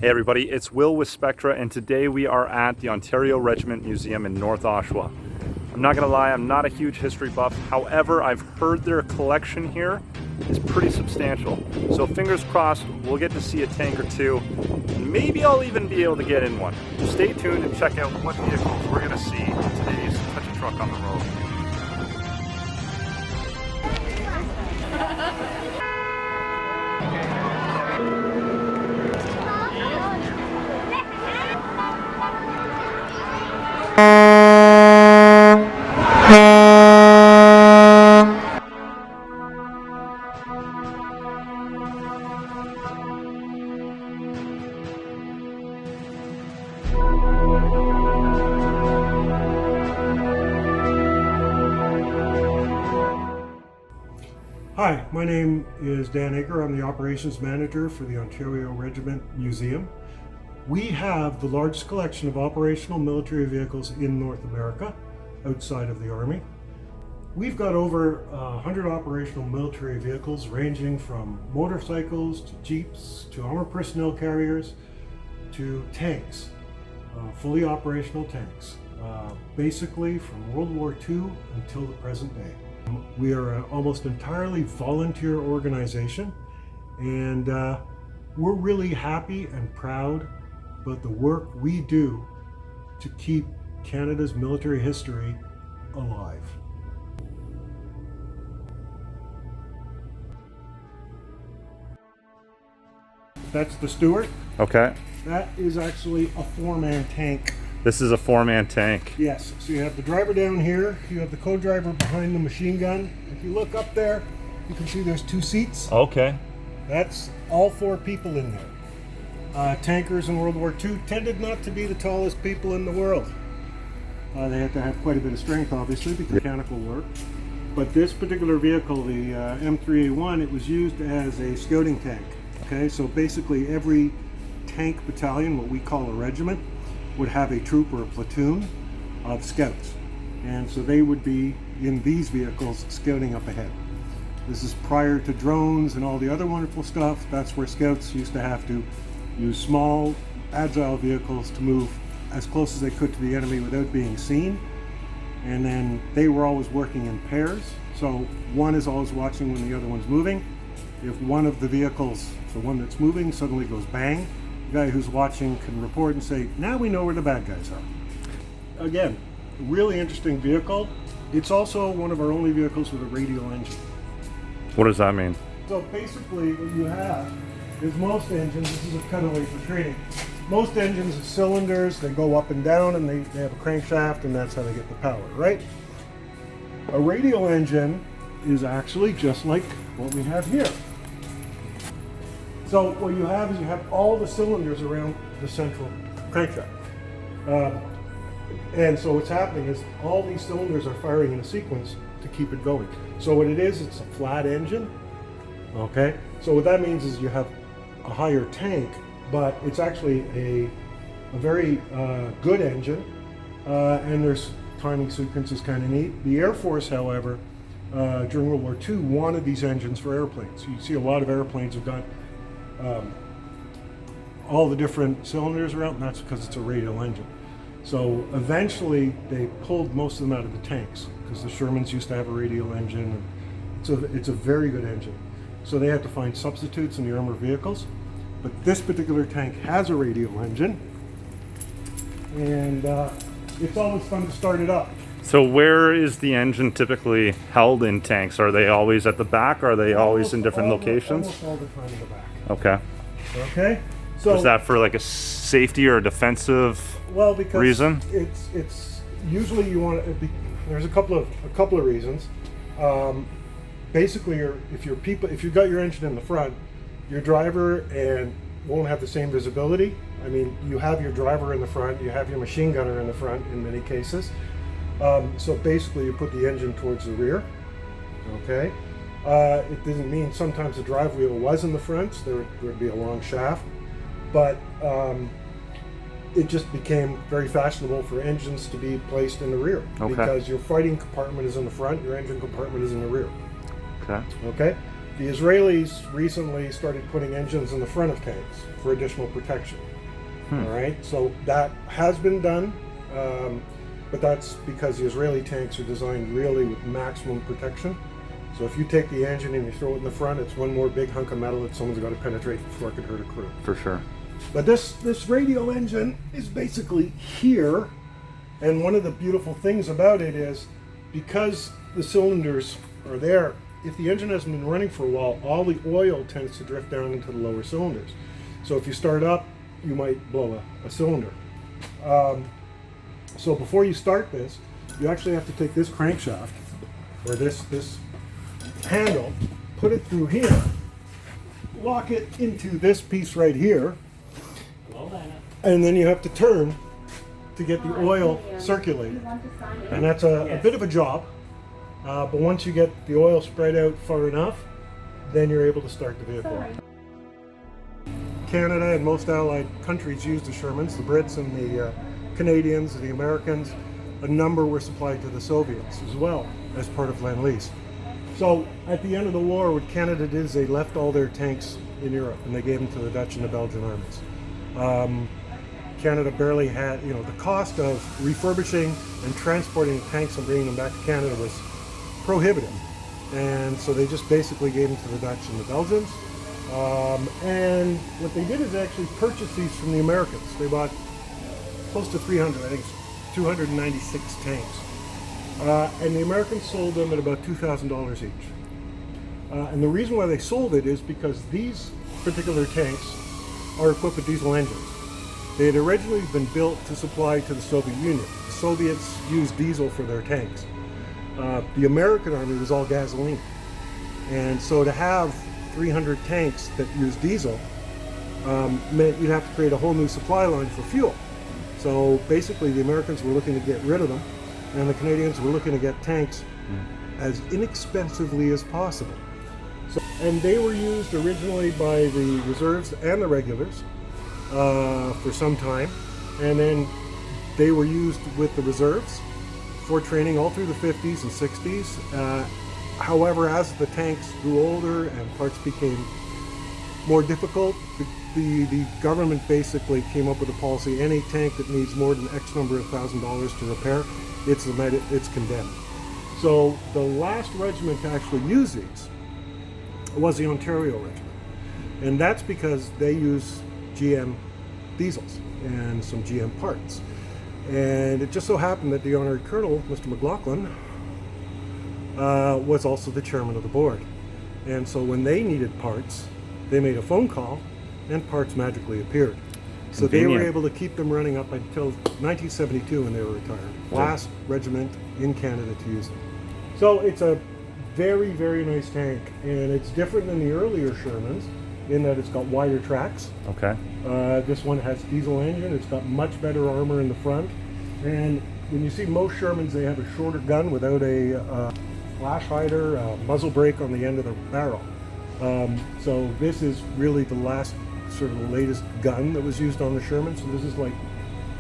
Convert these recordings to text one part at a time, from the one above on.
Hey everybody, it's Will with Spectra, and today we are at the Ontario Regiment Museum in North Oshawa. I'm not gonna lie, I'm not a huge history buff. However, I've heard their collection here is pretty substantial. So fingers crossed, we'll get to see a tank or two, and maybe I'll even be able to get in one. Stay tuned and check out what vehicles we're gonna see in today's Touch a Truck on the Road. Hi, my name is Dan Ager. I'm the Operations Manager for the Ontario Regiment Museum. We have the largest collection of operational military vehicles in North America, outside of the Army. We've got over 100 operational military vehicles ranging from motorcycles to jeeps to armored personnel carriers to tanks, fully operational tanks, basically from World War II until the present day. We are an almost entirely volunteer organization, and we're really happy and proud about the work we do to keep Canada's military history alive. That's the Stewart. Okay. That is actually a four-man tank. This is a four-man tank. Yes, so you have the driver down here, you have the co-driver behind the machine gun. If you look up there, you can see there's two seats. Okay. That's all four people in there. Tankers in World War II tended not to be the tallest people in the world. They had to have quite a bit of strength, obviously, because mechanical work. But this particular vehicle, the M3A1, it was used as a scouting tank. Okay, so basically every tank battalion, what we call a regiment, would have a troop or a platoon of scouts. And so they would be in these vehicles scouting up ahead. This is prior to drones and all the other wonderful stuff. That's where scouts used to have to use small, agile vehicles to move as close as they could to the enemy without being seen. And then they were always working in pairs. So one is always watching when the other one's moving. If one of the vehicles, the one that's moving, suddenly goes bang, the guy who's watching can report and say, now we know where the bad guys are. Again, really interesting vehicle. It's also one of our only vehicles with a radial engine. What does that mean? So basically what you have is most engines, this is a cutaway for training. Most engines are cylinders, they go up and down and they have a crankshaft and that's how they get the power, right? A radial engine is actually just like what we have here. So what you have is you have all the cylinders around the central crankshaft. And so what's happening is all these cylinders are firing in a sequence to keep it going. So what it is, it's a flat engine. Okay? So what that means is you have a higher tank, but it's actually a very good engine. And there's timing sequences kind of neat. The Air Force, however, during World War II wanted these engines for airplanes. So you see a lot of airplanes have got all the different cylinders around, and that's because it's a radial engine. So eventually they pulled most of them out of the tanks because the Shermans used to have a radial engine. And it's a very good engine. So they had to find substitutes in the armored vehicles. But this particular tank has a radial engine, and it's always fun to start it up. So where is the engine typically held in tanks? Are they always at the back? Or are they always in different locations? Almost all the time in the back. Okay. Okay. So is that for like a safety or a defensive reason? It's usually you want to. There's a couple of reasons. Basically, if you've got your engine in the front, your driver won't have the same visibility. I mean, you have your driver in the front, you have your machine gunner in the front in many cases. So basically you put the engine towards the rear, okay? It doesn't mean sometimes the drive wheel was in the front, so there would be a long shaft, but it just became very fashionable for engines to be placed in the rear, because your fighting compartment is in the front, your engine compartment is in the rear. Okay. Okay? The Israelis recently started putting engines in the front of tanks for additional protection. All right, so that has been done, but that's because the Israeli tanks are designed really with maximum protection. So if you take the engine and you throw it in the front, it's one more big hunk of metal that someone's got to penetrate before it could hurt a crew. For sure. But this radial engine is basically here, and one of the beautiful things about it is because the cylinders are there, if the engine hasn't been running for a while, all the oil tends to drift down into the lower cylinders. So if you start up, you might blow a cylinder. So before you start this, you actually have to take this crankshaft, or this handle, put it through here, lock it into this piece right here, and then you have to turn to get the oil circulated. And that's a bit of a job, but once you get the oil spread out far enough, then you're able to start the vehicle. Canada and most allied countries use the Shermans, the Brits and the Canadians and the Americans. A number were supplied to the Soviets as well as part of Lend-Lease. So at the end of the war, what Canada did is they left all their tanks in Europe and they gave them to the Dutch and the Belgian armies. Canada barely had, the cost of refurbishing and transporting tanks and bringing them back to Canada was prohibitive. And so they just basically gave them to the Dutch and the Belgians. And what they did is actually purchase these from the Americans. They bought close to 300, I think 296 tanks. And the Americans sold them at about $2,000 each. And the reason why they sold it is because these particular tanks are equipped with diesel engines. They had originally been built to supply to the Soviet Union. The Soviets used diesel for their tanks. The American Army was all gasoline. And so to have 300 tanks that use diesel meant you'd have to create a whole new supply line for fuel. So basically the Americans were looking to get rid of them, and the Canadians were looking to get tanks as inexpensively as possible. And they were used originally by the reserves and the regulars for some time, and then they were used with the reserves for training all through the 50s and 60s. However, as the tanks grew older and parts became more difficult, the government basically came up with a policy: any tank that needs more than X number of $1,000 to repair, it's condemned. So the last regiment to actually use these was the Ontario Regiment. And that's because they use GM diesels and some GM parts. And it just so happened that the honorary colonel, Mr. McLaughlin, was also the chairman of the board. And so when they needed parts, they made a phone call and parts magically appeared. So they were able to keep them running up until 1972 when they were retired. Last regiment in Canada to use them. So it's a very, very nice tank, and it's different than the earlier Shermans in that it's got wider tracks. Okay. This one has diesel engine. It's got much better armor in the front. And when you see most Shermans, they have a shorter gun without a flash hider, muzzle brake on the end of the barrel. So this is really the last sort of the latest gun that was used on the Sherman. So this is like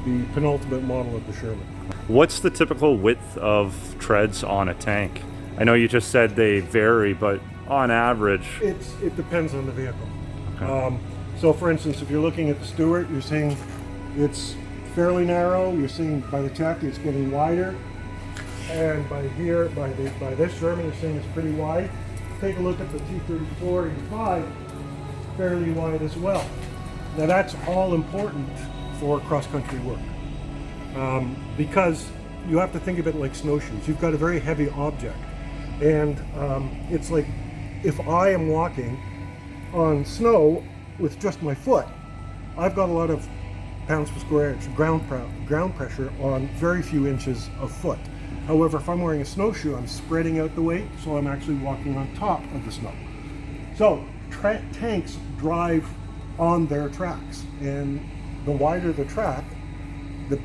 the penultimate model of the Sherman. What's the typical width of treads on a tank? I know you just said they vary, but on average... It depends on the vehicle. Okay. So for instance, if you're looking at the Stuart, you're seeing it's fairly narrow. You're seeing by the chassis it's getting wider. And by here, by this Sherman, you're seeing it's pretty wide. Take a look at the T-34-85, fairly wide as well. Now that's all important for cross-country work. Because you have to think of it like snowshoes. You've got a very heavy object. And it's like if I am walking on snow with just my foot, I've got a lot of pounds per square inch ground pressure on very few inches of foot. However, if I'm wearing a snowshoe, I'm spreading out the weight, so I'm actually walking on top of the snow. So tanks drive on their tracks, and the wider the track, the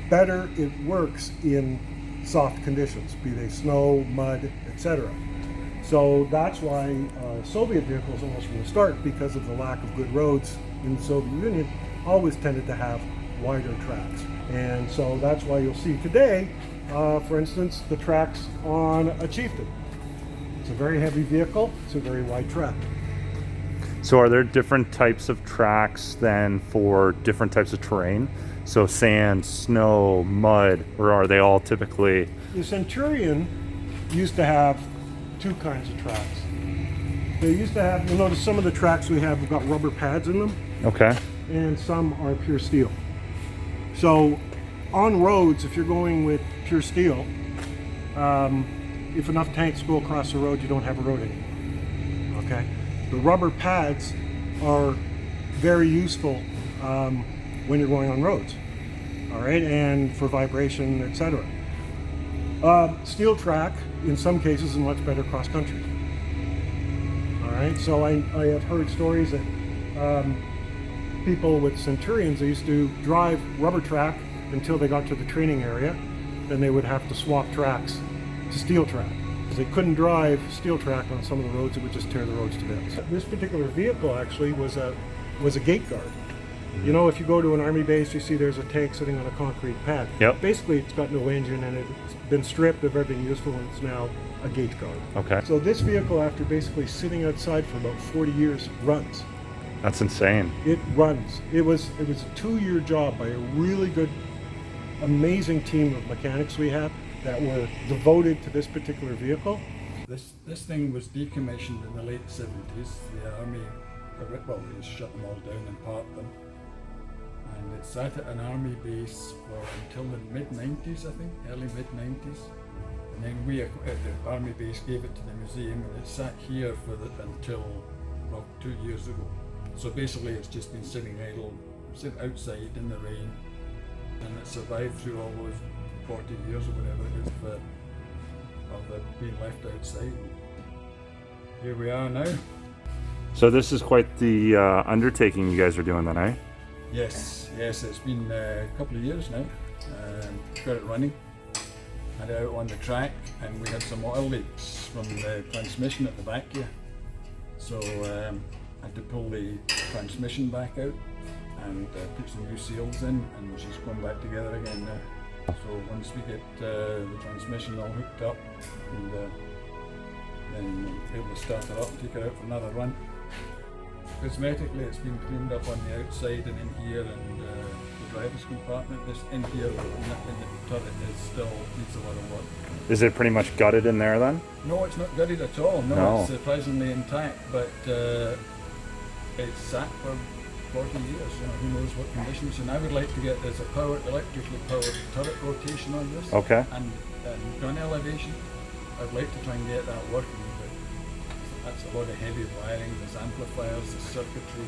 better it works in soft conditions, be they snow, mud, etc. So that's why Soviet vehicles, almost from the start, because of the lack of good roads in the Soviet Union, always tended to have wider tracks. And so that's why you'll see today, for instance, the tracks on a Chieftain. It's a very heavy vehicle. It's a very wide track. So are there different types of tracks then for different types of terrain? So sand, snow, mud, or are they all typically? The Centurion used to have two kinds of tracks. They used to have, you'll notice some of the tracks we have got rubber pads in them, Okay. and some are pure steel. So on roads, if you're going with pure steel, if enough tanks go across the road, you don't have a road anymore. Okay? The rubber pads are very useful when you're going on roads, all right, and for vibration, etc. Steel track, in some cases, is much better cross country. All right, so I have heard stories that people with Centurions, they used to drive rubber track until they got to the training area, then they would have to swap tracks to steel track. They couldn't drive steel track on some of the roads; it would just tear the roads to bits. This particular vehicle actually was a gate guard. You know, if you go to an army base, you see there's a tank sitting on a concrete pad. Yep. Basically, it's got no engine and it's been stripped of everything useful, and it's now a gate guard. Okay. So this vehicle, after basically sitting outside for about 40 years, runs. That's insane. It runs. It was a 2-year job by a really good, amazing team of mechanics we have that were devoted to this particular vehicle. This thing was decommissioned in the late 70s. The army, well, they shut them all down and parked them. And it sat at an army base for until the mid-90s, I think, early mid-90s. And then we, at the army base, gave it to the museum, and it sat here for until, well, 2 years ago. So basically it's just been sitting idle, sitting outside in the rain, and it survived through all those 40 years or whatever it is of it being left outside. Here we are now. So this is quite the undertaking you guys are doing then, eh? Yes, it's been a couple of years now. Got it running, had it out on the track, and we had some oil leaks from the transmission at the back here. So I had to pull the transmission back out and put some new seals in, and she's going back together again now. So once we get the transmission all hooked up, and then we'll be able to start her up, take her out for another run. Cosmetically, it's been cleaned up on the outside and in here, and the driver's compartment. This in here in the turret is still needs a lot of work. Is it pretty much gutted in there then? No, it's not gutted at all. No. It's surprisingly intact, but it's sat for 40 years. You know, who knows what conditions. And I would like to get there's a electrically powered turret rotation on this. Okay. And gun elevation. I'd like to try and get that working, but that's a lot of heavy wiring. There's amplifiers, there's circuitry.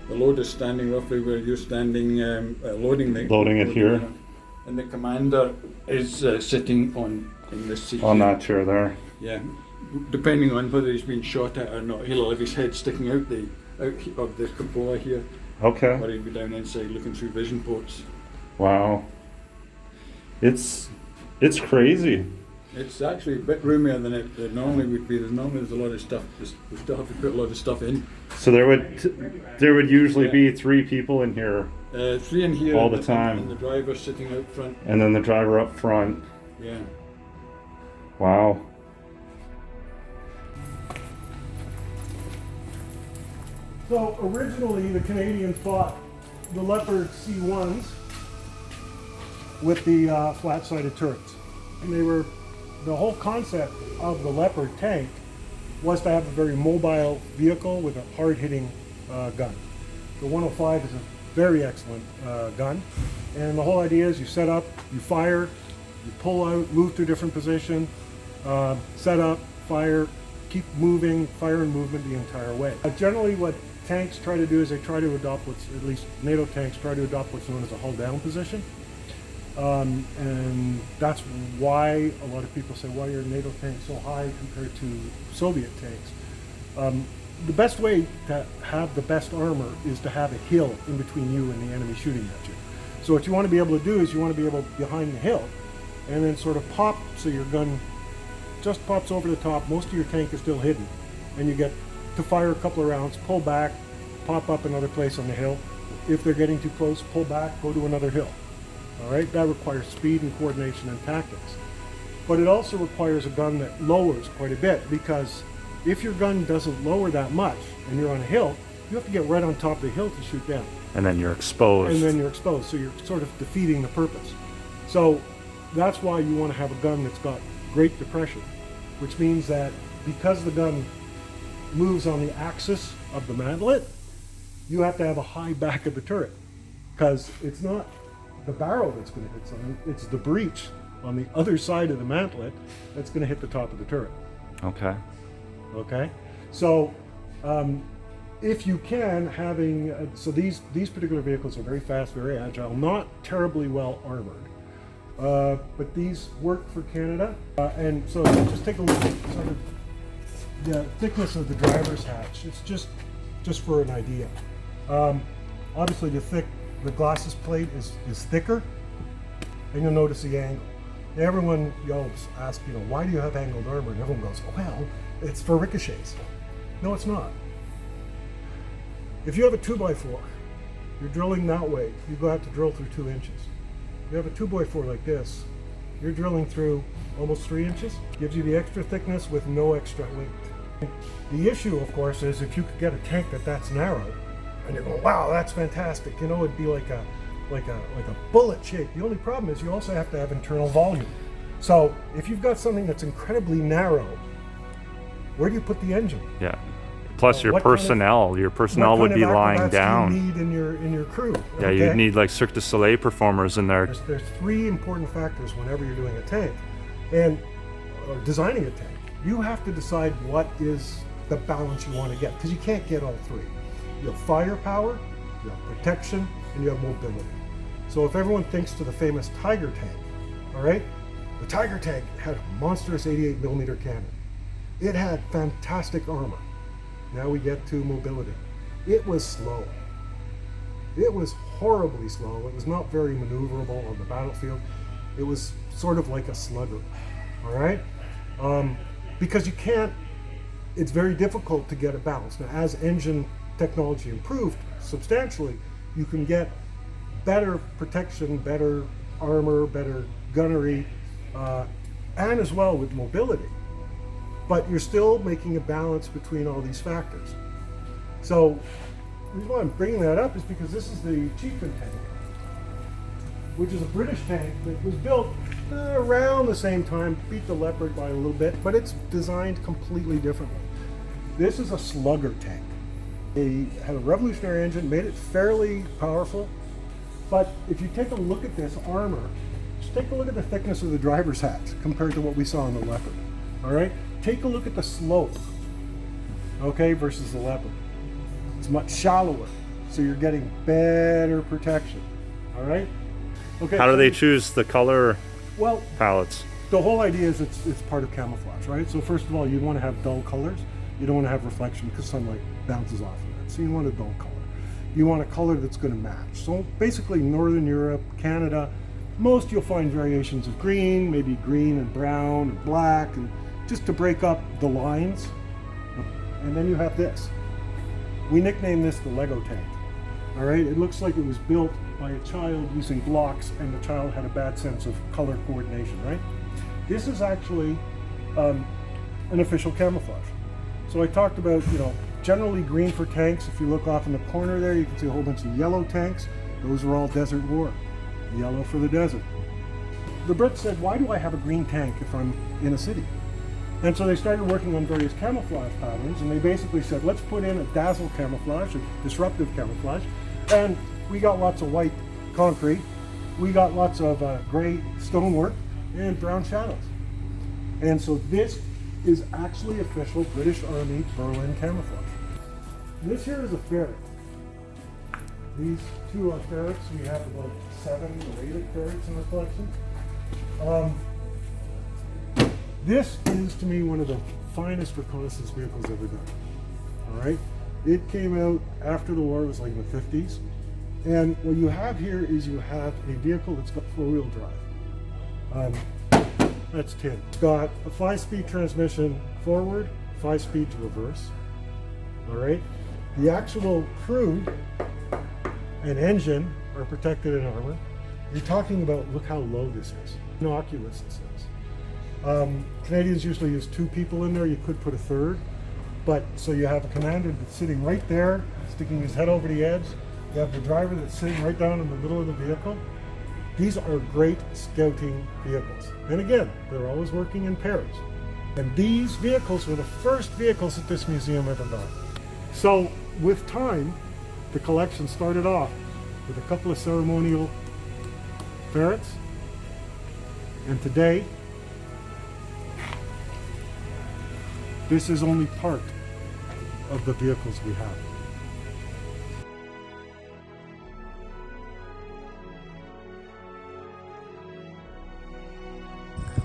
The load is standing roughly where you're standing, loading it here. And the commander is sitting in this seat. On here. that chair there. Yeah, depending on whether he's been shot at or not, he'll have his head sticking out of the cupola here. Okay. Or he'll be down inside looking through vision ports. Wow. It's crazy. It's actually a bit roomier than it normally would be. There's a lot of stuff. We still have to put a lot of stuff in. So there would usually be 3 people in here. 3 in here all the time. And the driver sitting out front. And then the driver up front. Yeah. Wow. So originally the Canadians fought the Leopard C1s with the flat-sided turrets. And they were, the whole concept of the Leopard tank was to have a very mobile vehicle with a hard-hitting gun. The 105 is a very excellent gun. And the whole idea is you set up, you fire, you pull out, move to a different position, set up, fire, keep moving, fire and movement the entire way. Generally what tanks try to do is they try to adopt at least NATO tanks try to adopt what's known as a hull down position. And that's why a lot of people say, why are NATO tanks so high compared to Soviet tanks? The best way to have the best armor is to have a hill in between you and the enemy shooting at you. So what you want to be able to do is you want to be able behind the hill and then sort of pop so your gun just pops over the top. Most of your tank is still hidden, and you get to fire a couple of rounds, pull back, pop up another place on the hill. If they're getting too close, pull back, go to another hill. All right, that requires speed and coordination and tactics. But it also requires a gun that lowers quite a bit, because if your gun doesn't lower that much and you're on a hill, you have to get right on top of the hill to shoot down. And then you're exposed. And then you're exposed, so you're sort of defeating the purpose. So that's why you want to have a gun that's got great depression, which means that because the gun moves on the axis of the mantlet, you have to have a high back of the turret, because it's not the barrel that's going to hit something, it's the breech on the other side of the mantlet that's going to hit the top of the turret. Okay. Okay, so if you can, so these particular vehicles are very fast, very agile, not terribly well armored, but these work for Canada. And so just take a look at sort of the thickness of the driver's hatch. It's just for an idea. Obviously, the glasses plate is thicker, and you'll notice the angle. Everyone yells, ask, why do you have angled armor? And everyone goes, well, it's for ricochets. No, it's not. If you have a 2x4, you're drilling that way, you have to drill through 2 inches. You have a 2x4 like this, you're drilling through almost 3 inches. Gives you the extra thickness with no extra weight. The issue, of course, is if you could get a tank that's narrow, and you're going, wow, that's fantastic. It'd be like a bullet shape. The only problem is you also have to have internal volume. So if you've got something that's incredibly narrow, where do you put the engine? Yeah. Plus your personnel would be lying down. Do you need in your crew? Yeah, okay? you'd need like Cirque du Soleil performers in there. There's 3 important factors whenever you're doing a tank, and or designing a tank. You have to decide what is the balance you want to get, because you can't get all 3. You have firepower, you have protection, and you have mobility. So if everyone thinks to the famous Tiger tank, all right, the Tiger tank had a monstrous 88mm cannon. It had fantastic armor. Now we get to mobility. It was slow. It was horribly slow. It was not very maneuverable on the battlefield. It was sort of like a slugger, all right? Because it's very difficult to get a balance. Now, as engine technology improved substantially, you can get better protection, better armor, better gunnery, and as well with mobility. But you're still making a balance between all these factors. So the reason why I'm bringing that up is because this is the Chieftain tank, which is a British tank that was built around the same time, beat the Leopard by a little bit, but it's designed completely differently. This is a slugger tank. They had a revolutionary engine, made it fairly powerful, but if you take a look at this armor, just take a look at the thickness of the driver's hatch compared to what we saw in the Leopard, all right? Take a look at the slope, okay, versus the Leopard. It's much shallower, so you're getting better protection, all right? Okay. How do they choose the color palettes? The whole idea is it's part of camouflage, right? So first of all, you want to have dull colors. You don't want to have reflection because sunlight bounces off of it. So you want a dull color. You want a color that's going to match. So basically Northern Europe, Canada, most you'll find variations of green, maybe green and brown and black, and just to break up the lines. And then you have this. We nicknamed this the Lego tank. All right, it looks like it was built by a child using blocks, and the child had a bad sense of color coordination, right? This is actually an official camouflage. So I talked about, generally green for tanks. If you look off in the corner there, you can see a whole bunch of yellow tanks. Those are all desert war, yellow for the desert. The Brits said, why do I have a green tank if I'm in a city? And so they started working on various camouflage patterns, and they basically said, let's put in a dazzle camouflage, a disruptive camouflage, and we got lots of white concrete, we got lots of gray stonework, and brown shadows. And so this is actually official British Army Berlin camouflage. This here is a ferret. These 2 are ferrets. We have about 7 or 8 ferrets in the collection. This is, to me, one of the finest reconnaissance vehicles ever done. All right? It came out after the war. It was like in the 50s. And what you have here is you have a vehicle that's got 4-wheel drive. That's tin. It's got a 5-speed transmission forward, 5-speed to reverse. All right? The actual crew and engine are protected in armor. You're talking about, look how low this is. Innocuous this is. Canadians usually use 2 people in there. You could put a third. But so you have a commander that's sitting right there, sticking his head over the edge. You have the driver that's sitting right down in the middle of the vehicle. These are great scouting vehicles. And again, they're always working in pairs. And these vehicles were the first vehicles that this museum ever got. So with time, the collection started off with a couple of ceremonial ferrets. And today, this is only part of the vehicles we have.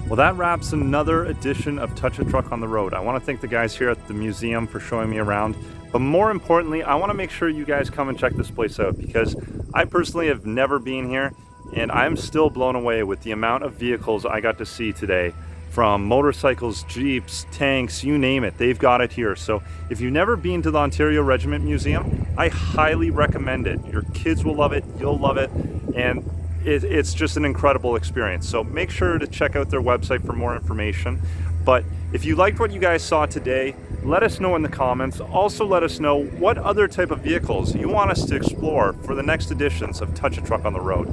Well, that wraps another edition of Touch a Truck on the Road. I want to thank the guys here at the museum for showing me around. But more importantly, I want to make sure you guys come and check this place out, because I personally have never been here and I'm still blown away with the amount of vehicles I got to see today. From motorcycles, jeeps, tanks, you name it, they've got it here. So if you've never been to the Ontario Regiment Museum, I highly recommend it. Your kids will love it, you'll love it, and it's just an incredible experience. So make sure to check out their website for more information. But if you liked what you guys saw today, let us know in the comments. Also let us know what other type of vehicles you want us to explore for the next editions of Touch a Truck on the Road.